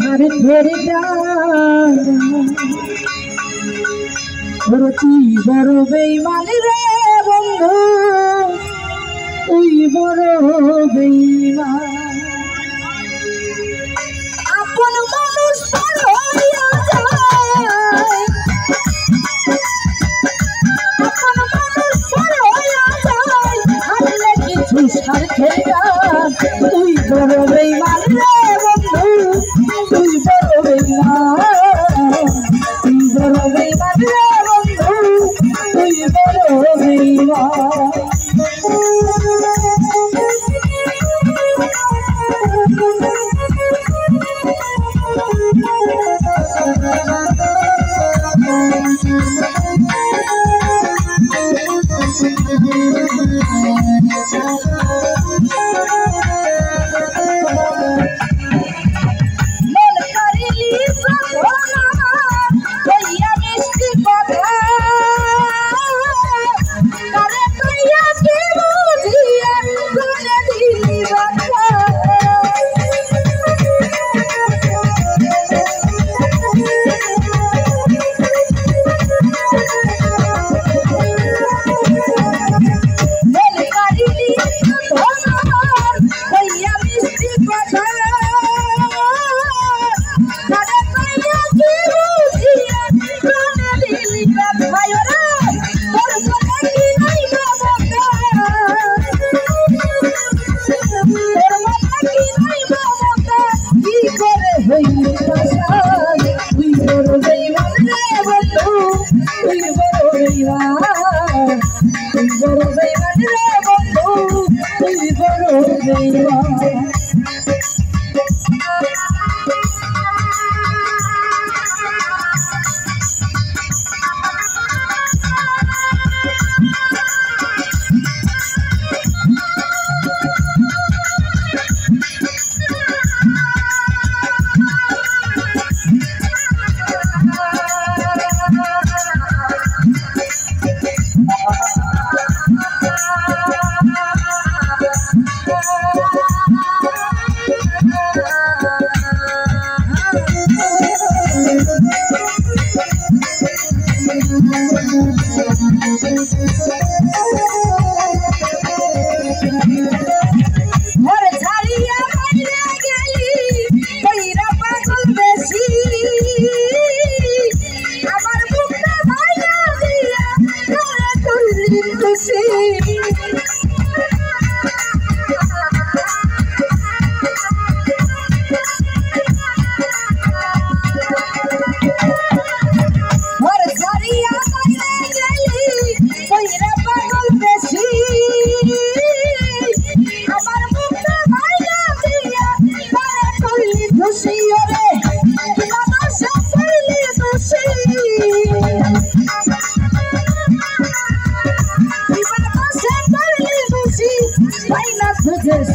স্বার্থের তুই বড় বেঈমান রে বন্ধু, তুই বড় বেঈমান। আপন মানুষ পর হইয়া যায়, আপন মানুষ পর হইয়া যায়, হারলে কিছু স্বার্থের গান। তুই বড় বেঈমান রে বন্ধু, তুই বড় বেঈমান, তুই বড় বেঈমান রে বন্ধু, তুই বড় বেঈমান।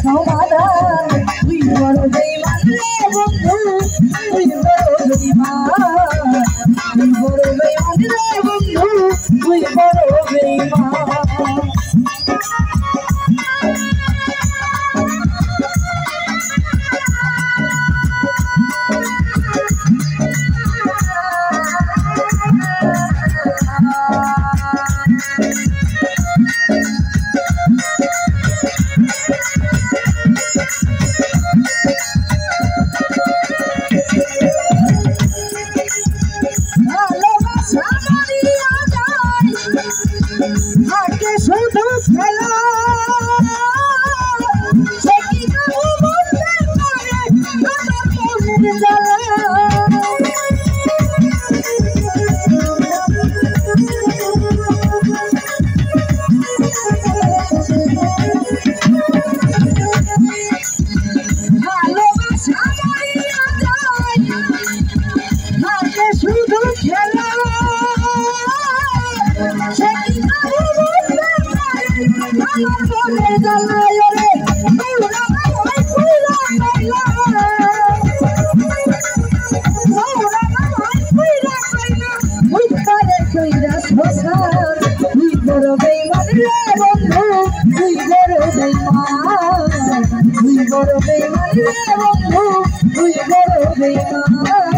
সমাধান তুই বড় বেঈমান রে বন্ধু, তুই বড় বেঈমান, তুই বড় বেঈমান রে বন্ধু, তুই বড় বেঈমান। তুই বড় বেঈমান রে বন্ধু, তুই বড় বেঈমান। তুই বড় বেঈমান রে বন্ধু তুই বড় বেঈমান